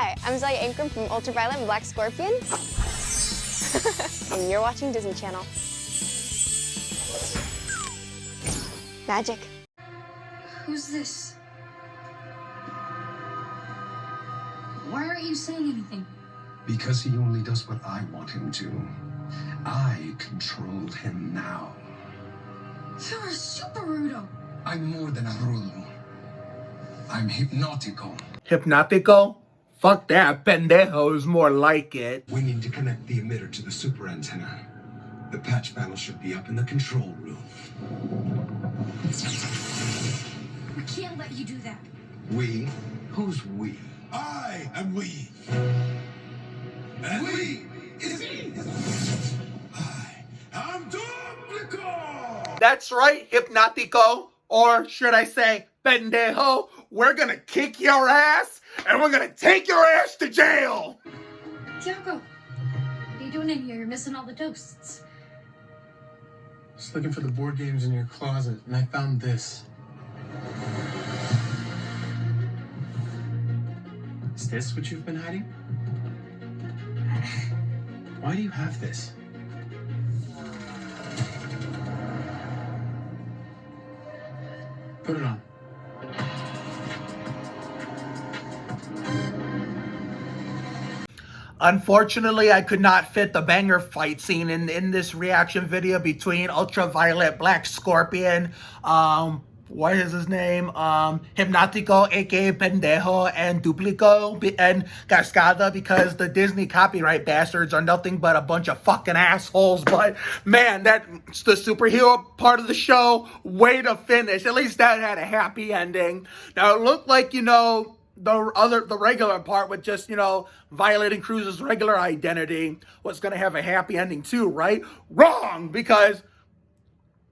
Hi, I'm Zaya Ankrum from Ultraviolet and Black Scorpion. And you're watching Disney Channel. Magic. Who's this? Why aren't you saying anything? Because he only does what I want him to. I control him now. You're a super Rudo. I'm more than a Rudo. I'm hypnotico. Hypnotico? Fuck that. Pendejo is more like it. We need to connect the emitter to the super antenna. The patch panel should be up in the control room. We can't let you do that. We? Who's we? I am we. And we is me. I am Duplico. That's right, Hypnotico. Or should I say, pendejo. We're gonna kick your ass, and we're gonna take your ass to jail. Tiago, what are you doing in here? You're missing all the toasts. Just looking for the board games in your closet, and I found this. Is this what you've been hiding? Why do you have this? Put it on. Unfortunately, I could not fit the banger fight scene in this reaction video between Ultraviolet, Black Scorpion, what is his name? Hypnotico, aka Pendejo, and Duplico, and Cascada, because the Disney copyright bastards are nothing but a bunch of fucking assholes. But man, that's the superhero part of the show. Way to finish. At least that had a happy ending. Now, it looked like, you know, the regular part with just, you know, violating Cruz's regular identity was going to have a happy ending too, right? Wrong, because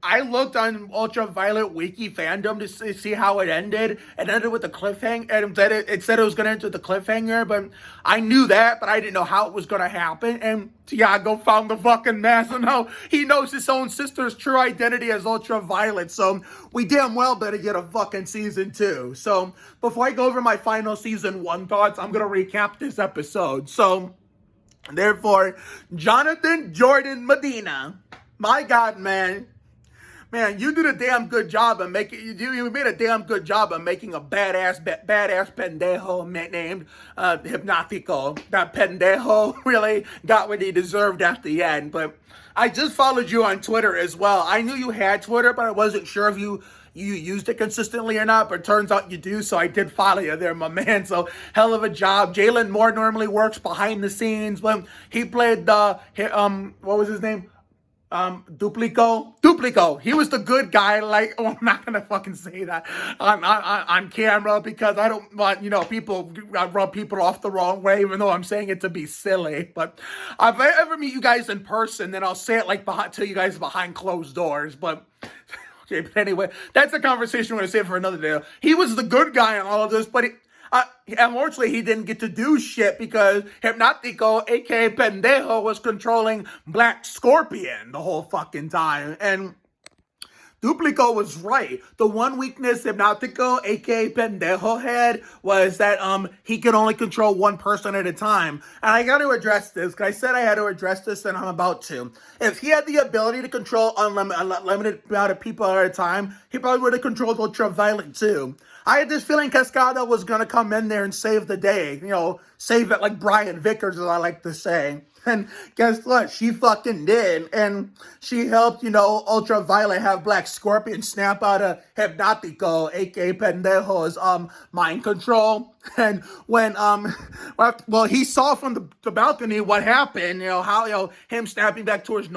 I looked on Ultraviolet Wiki fandom to see how it ended. It ended with a cliffhanger, and it said it was going to end with a cliffhanger, but I knew that, but I didn't know how it was going to happen, and Tiago found the fucking mask, and now he knows his own sister's true identity as Ultraviolet, so we damn well better get a fucking season 2. So, before I go over my final season 1 thoughts, I'm going to recap this episode. So, therefore, Jonathan Jordan Medina, my God, man, you did a damn good job of making. You made a damn good job of making a badass pendejo named Hypnotico. That pendejo really got what he deserved at the end. But I just followed you on Twitter as well. I knew you had Twitter, but I wasn't sure if you used it consistently or not. But it turns out you do, so I did follow you there, my man. So hell of a job. Jalen Moore normally works behind the scenes when he played the what was his name? Duplico. He was the good guy. Like, oh, I'm not gonna fucking say that on camera because I don't want, you know, people rub people off the wrong way, even though I'm saying it to be silly. But if I ever meet you guys in person, then I'll say it like to you guys behind closed doors. But okay, but anyway, that's a conversation we're gonna save for another day. He was the good guy in all of this, but unfortunately, he didn't get to do shit because Hypnotico, aka Pendejo, was controlling Black Scorpion the whole fucking time. And Duplico was right. The one weakness Hypnotico, aka Pendejo, had was that he could only control one person at a time. And I got to address this, because I said I had to address this, and I'm about to. If he had the ability to control unlimited amount of people at a time, he probably would have controlled Ultraviolet too. I had this feeling Cascada was going to come in there and save the day. You know, save it like Brian Vickers, as I like to say. And guess what? She fucking did. And she helped, you know, Ultraviolet have Black Scorpion snap out of Hypnotico, aka Pendejo's, mind control. And when, well, he saw from the balcony what happened, you know, how, you know, him snapping back to his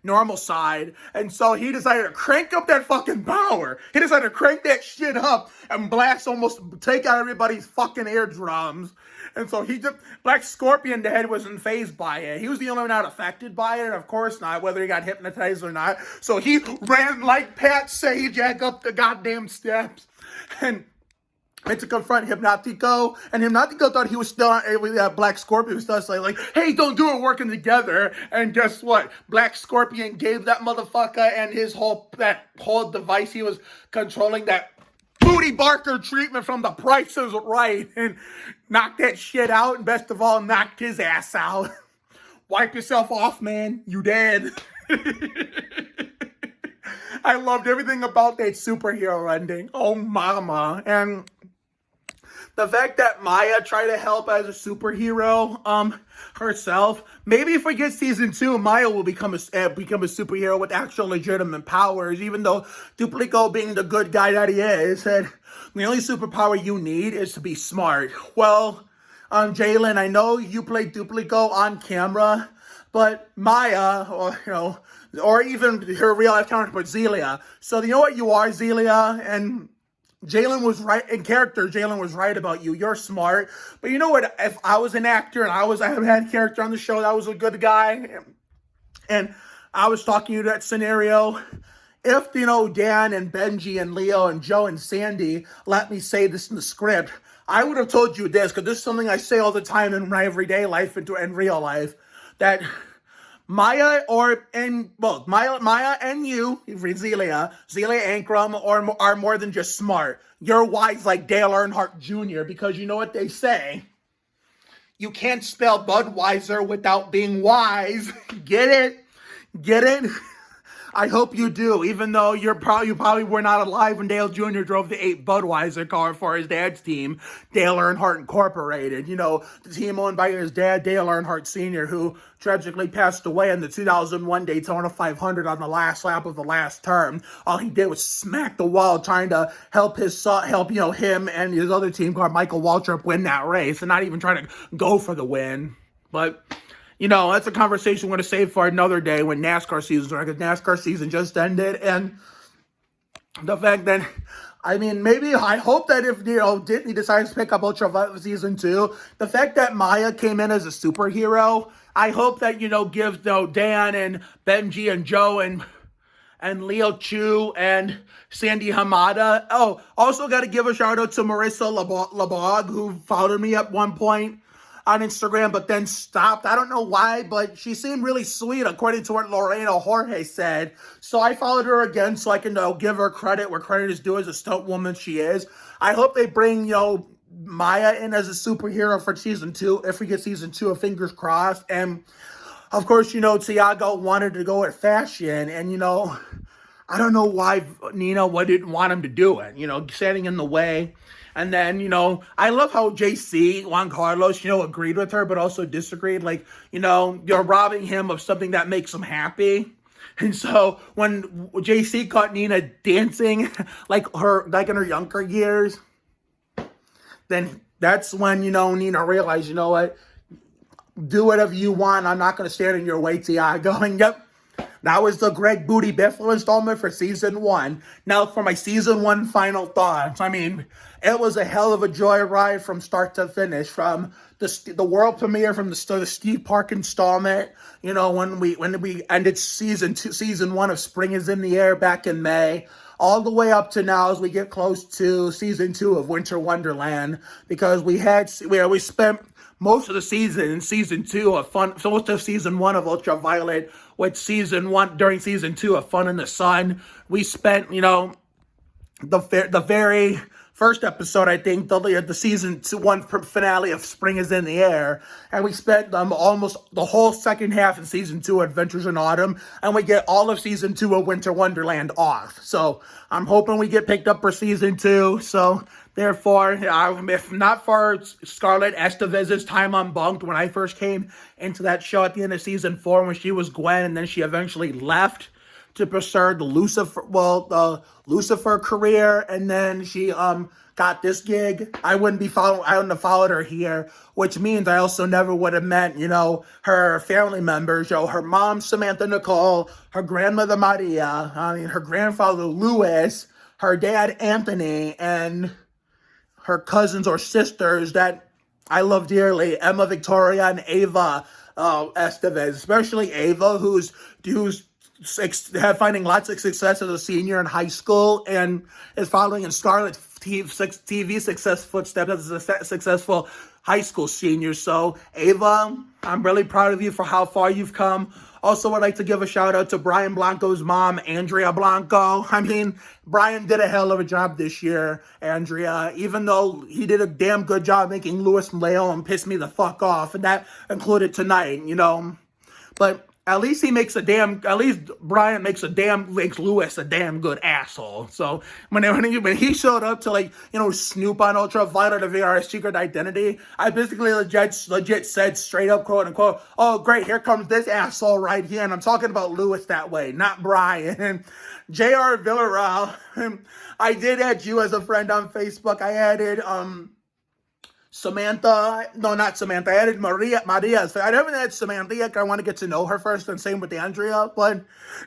normal side, and so he decided to crank up that fucking power. He decided to crank that shit up and take out everybody's fucking eardrums. And so Black Scorpion, the head, wasn't fazed by it. He was the only one not affected by it, of course not, whether he got hypnotized or not. So he ran like Pat Sajak up the goddamn steps and to confront Hypnotico, and Hypnotico thought he was still Black Scorpion was still like, hey, don't do it, working together. And guess what? Black Scorpion gave that motherfucker and that whole device he was controlling, that booty Tony Barker treatment from The Price is Right and knocked that shit out, and best of all, knocked his ass out. Wipe yourself off, man. You dead. I loved everything about that superhero ending. Oh, mama. And the fact that Maya tried to help as a superhero herself. Maybe if we get season 2, Maya will become a superhero with actual legitimate powers, even though Duplico, being the good guy that he is, said the only superpower you need is to be smart. Well, Jalen, I know you played Duplico on camera, but Maya, or even her real life counterpart, Zelia. So you know what you are, Zelia? And Jalen was right in character. Jalen was right about you. You're smart. But you know what? If I was an actor and I had character on the show that was a good guy, and I was talking to you that scenario, if, Dan and Benji and Leo and Joe and Sandy let me say this in the script, I would have told you this, because this is something I say all the time in my everyday life and in real life, that Maya and you, Zelia Ankrum, are more than just smart. You're wise like Dale Earnhardt Jr., because you know what they say. You can't spell Budweiser without being wise. Get it? Get it? I hope you do, even though you probably were not alive when Dale Jr. drove the 8 Budweiser car for his dad's team, Dale Earnhardt Incorporated. The team owned by his dad, Dale Earnhardt Sr., who tragically passed away in the 2001 Daytona 500 on the last lap of the last term. All he did was smack the wall trying to help him and his other team car, Michael Waltrip, win that race, and not even trying to go for the win. But that's a conversation we're going to save for another day when NASCAR season's around, because NASCAR season just ended. And the fact that, I hope that if, Disney decides to pick up Ultraviolet season 2, the fact that Maya came in as a superhero, I hope that, gives, Dan and Benji and Joe and Leo Chu and Sandy Hamada. Oh, also got to give a shout out to Marissa Labog, who followed me at one point on Instagram, but then stopped. I don't know why, but she seemed really sweet, according to what Lorena Jorge said. So I followed her again so I can give her credit where credit is due as a stunt woman she is. I hope they bring, Maya in as a superhero for season 2, if we get season 2, fingers crossed. And, of course, Tiago wanted to go with fashion, and, I don't know why Nina didn't want him to do it, standing in the way. And then, I love how JC, Juan Carlos, agreed with her, but also disagreed. Like, you're robbing him of something that makes him happy. And so when JC caught Nina dancing like in her younger years, then that's when, Nina realized, you know what, do whatever you want. I'm not going to stand in your way, Tiago. And yep, that was the Greg Biffle installment for season 1. Now for my season 1 final thoughts. It was a hell of a joyride from start to finish. From the world premiere, from the Steve Park installment, when we ended season 1 of Spring is in the Air back in May, all the way up to now as we get close to season 2 of Winter Wonderland, because we spent most of the season in season 2 of fun, so most of season 1 of Ultraviolet, with during season 2 of Fun in the Sun. We spent, the very first episode, I think, the season 1 finale of Spring is in the Air, and we spent almost the whole second half of season 2 Adventures in Autumn, and we get all of season 2 of Winter Wonderland off. So I'm hoping we get picked up for season 2. So therefore, if not for Scarlett Estevez's time on Bunked when I first came into that show at the end of season 4 when she was Gwen, and then she eventually left to pursue the Lucifer career, and then she got this gig, I wouldn't have followed her here, which means I also never would have met, her family members, her mom, Samantha Nicole, her grandmother, Maria, her grandfather, Louis, her dad, Anthony, and her cousins or sisters that I love dearly, Emma, Victoria, and Ava Estevez, especially Ava, who's finding lots of success as a senior in high school and is following in Scarlett's TV success footsteps as a successful high school senior. So, Ava, I'm really proud of you for how far you've come. Also, I'd like to give a shout out to Brian Blanco's mom, Andrea Blanco. I mean, Brian did a hell of a job this year, Andrea, even though he did a damn good job making Louis and Leon piss me the fuck off, and that included tonight, you know. But at least Brian makes Louis a damn good asshole. So when he showed up to, like, you know, snoop on Ultraviolet to VR his secret identity, I basically legit said straight up, quote unquote, oh great, here comes this asshole right here. And I'm talking about Louis that way, not Brian. J.R. Villarreal, I did add you as a friend on Facebook. I added Samantha, no, not Samantha. I added Maria. I haven't added Samantha yet, 'cause I want to get to know her first, and same with Andrea. But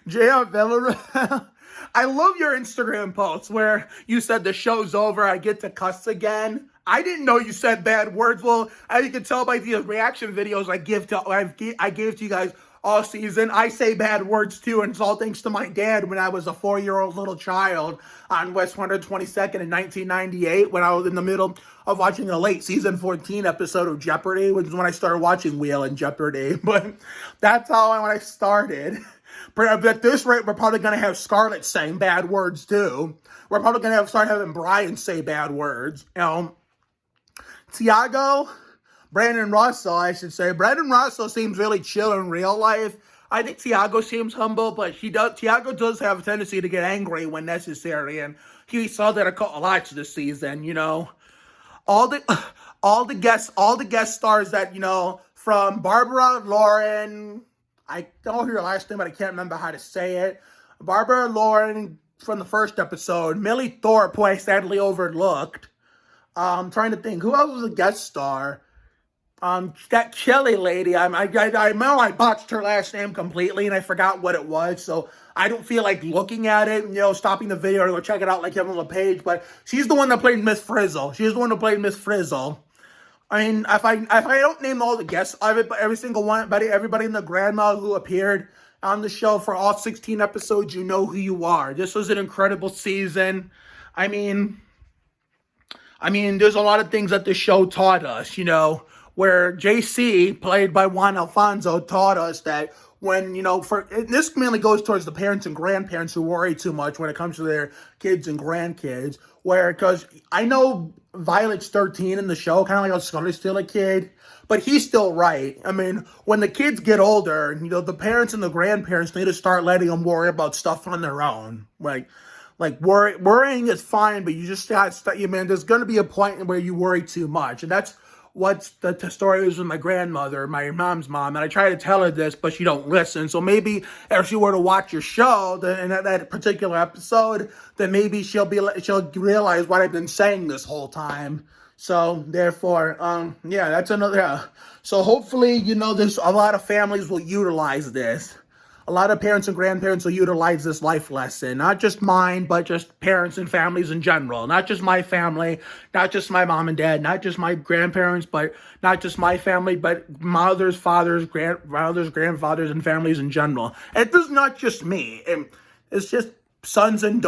J.R. Villarreal, I love your Instagram posts where you said the show's over, I get to cuss again. I didn't know you said bad words. Well, as you can tell by the reaction videos I gave to you guys all season, I say bad words too, and it's all thanks to my dad when I was a 4-year-old little child on West 122nd in 1998, when I was in the middle of watching a late season 14 episode of Jeopardy, which is when I started watching Wheel and Jeopardy. But that's how when I started. But at this rate, we're probably going to have Scarlett saying bad words too. We're probably going to start having Brian say bad words. You know, Tiago, Brandon Russell, I should say. Brandon Russell seems really chill in real life. I think Tiago seems humble, but Tiago does have a tendency to get angry when necessary, and he saw that a lot this season, you know. All the guest stars that, you know, from Barbara Lauren, I don't hear her last name, but I can't remember how to say it. Barbara Lauren from the first episode, Millie Thorpe, who I sadly overlooked. I'm trying to think, who else was a guest star? That Kelly lady, I know I botched her last name completely, and I forgot what it was, so I don't feel like looking at it, you know, stopping the video to go check it out like on the page, but she's the one that played Miss Frizzle. She's the one that played Miss Frizzle. I mean, if I don't name all the guests, every single one, everybody in the grandma who appeared on the show for all 16 episodes, you know who you are. This was an incredible season. I mean, there's a lot of things that the show taught us, you know, where JC, played by Juan Alfonso, taught us that when, you know, this mainly goes towards the parents and grandparents who worry too much when it comes to their kids and grandkids, because I know Violet's 13 in the show, kind of like how Scully's still a kid, but he's still right. I mean, when the kids get older, you know, the parents and the grandparents need to start letting them worry about stuff on their own. Like worrying is fine, but you just man, there's going to be a point where you worry too much, and that's what the story is with my grandmother, my mom's mom, and I try to tell her this, but she don't listen. So maybe if she were to watch your show, in that particular episode, then maybe she'll realize what I've been saying this whole time. So therefore, yeah, that's another. Yeah. So hopefully, you know, there's a lot of families will utilize this. A lot of parents and grandparents will utilize this life lesson. Not just mine, but just parents and families in general. Not just my family, not just my mom and dad, not just my grandparents, but not just my family, but mothers, fathers, grandfathers, and families in general. And it's not just me. It's just sons and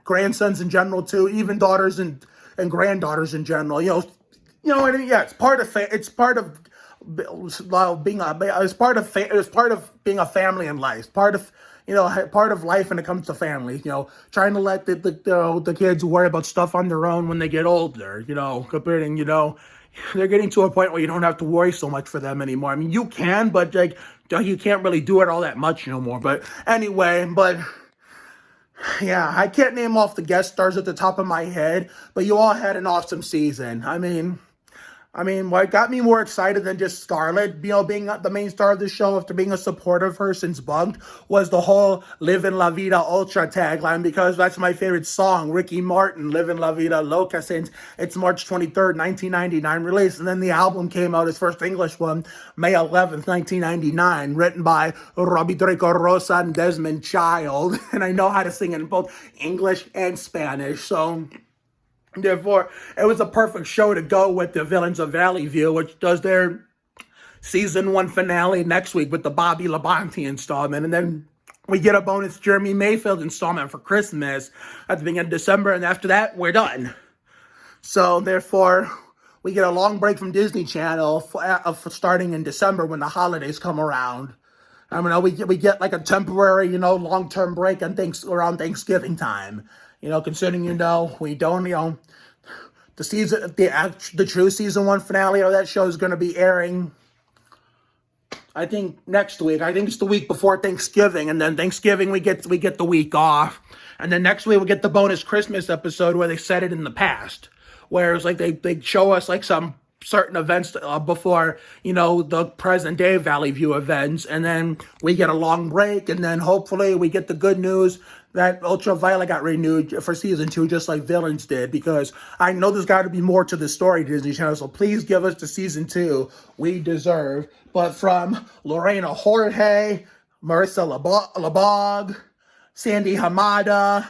grandsons in general too, even daughters and granddaughters in general. You know what I mean? Yeah, it's part of being a family in life, part of life when it comes to family, you know, trying to let the kids worry about stuff on their own when they get older, you know, comparing, you know, they're getting to a point where you don't have to worry so much for them anymore. I mean, you can, but like, you can't really do it all that much no more. But anyway, yeah, I can't name off the guest stars at the top of my head, but you all had an awesome season. I mean, what got me more excited than just Scarlett, you know, being the main star of the show after being a supporter of her since Bunked, was the whole Livin' La Vida Ultra tagline, because that's my favorite song, Ricky Martin, Livin' La Vida Loca, since its March 23rd, 1999 release. And then the album came out, his first English one, May 11th, 1999, written by Robbie Draco Rosa and Desmond Child. And I know how to sing in both English and Spanish, so therefore, it was a perfect show to go with the Villains of Valley View, which does their season 1 finale next week with the Bobby Labonte installment. And then we get a bonus Jeremy Mayfield installment for Christmas at the beginning of December. And after that, we're done. So therefore, we get a long break from Disney Channel for starting in December when the holidays come around. I mean, we get like a temporary, long-term break on around Thanksgiving time. Considering, we don't, the true season 1 finale of that show is going to be airing, I think, next week. I think it's the week before Thanksgiving, and then Thanksgiving we get the week off, and then next week we get the bonus Christmas episode where they set it in the past, where it's like they show us like some certain events before, the present day Valley View events, and then we get a long break, and then hopefully we get the good news that Ultraviolet got renewed for season 2, just like Villains did, because I know there's got to be more to the story, Disney Channel, so please give us the season 2 we deserve. But from Lorena Jorge, Marissa LeBog, Sandy Hamada,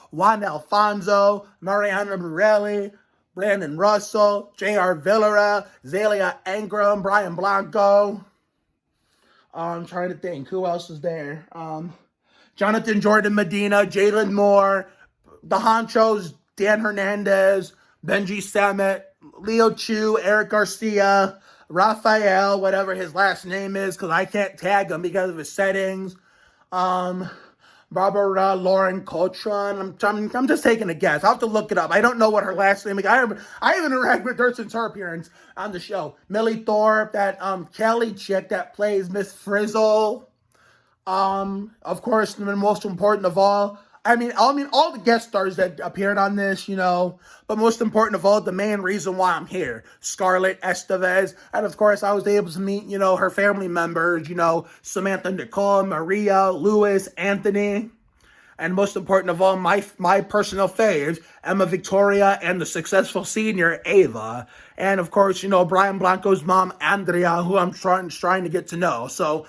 Juan Alfonso, Mariana Morelli, Brandon Russell, J.R. Villara, Zelia Ingram, Brian Blanco. I'm trying to think. Who else is there? Jonathan Jordan Medina, Jalen Moore, the Honchos, Dan Hernandez, Benji Samet, Leo Chu, Eric Garcia, Raphael, whatever his last name is, because I can't tag him because of his settings. Barbara Lauren Coltron. I'm just taking a guess. I'll have to look it up. I don't know what her last name is. I haven't interacted with her since her appearance on the show. Millie Thorpe, that Kelly chick that plays Miss Frizzle. Of course, the most important of all, I mean, all the guest stars that appeared on this, but most important of all, the main reason why I'm here, Scarlett Estevez, and of course, I was able to meet, her family members, Samantha Nicole, Maria, Louis, Anthony, and most important of all, my personal faves, Emma Victoria, and the successful senior, Ava, and of course, Brian Blanco's mom, Andrea, who I'm trying to get to know, so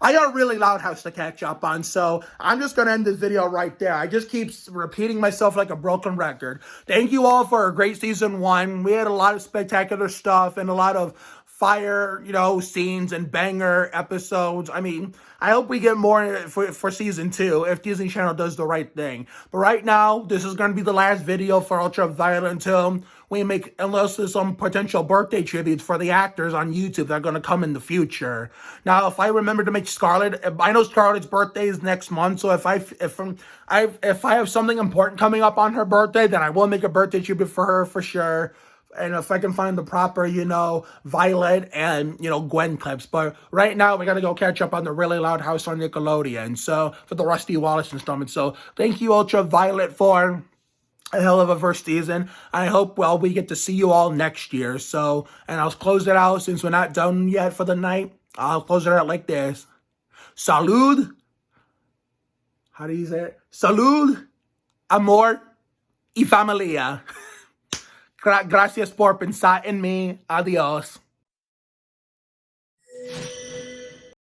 I got a really loud house to catch up on, so I'm just going to end this video right there. I just keep repeating myself like a broken record. Thank you all for a great season 1. We had a lot of spectacular stuff and a lot of fire, scenes and banger episodes. I mean, I hope we get more for season 2 if Disney Channel does the right thing. But right now, this is going to be the last video for Ultraviolet until unless there's some potential birthday tributes for the actors on YouTube that are going to come in the future. Now, if I remember to make Scarlett, I know Scarlett's birthday is next month, so if I have something important coming up on her birthday, then I will make a birthday tribute for her for sure. And if I can find the proper, Violet and, Gwen clips. But right now, we got to go catch up on the really loud house on Nickelodeon. So, for the Rusty Wallace installment. So, thank you, Ultraviolet, for a hell of a first season. I hope, we get to see you all next year. So, and I'll close it out since we're not done yet for the night. I'll close it out like this. Salud. How do you say it? Salud, amor y familia. Gracias por pensar en mí. Adiós.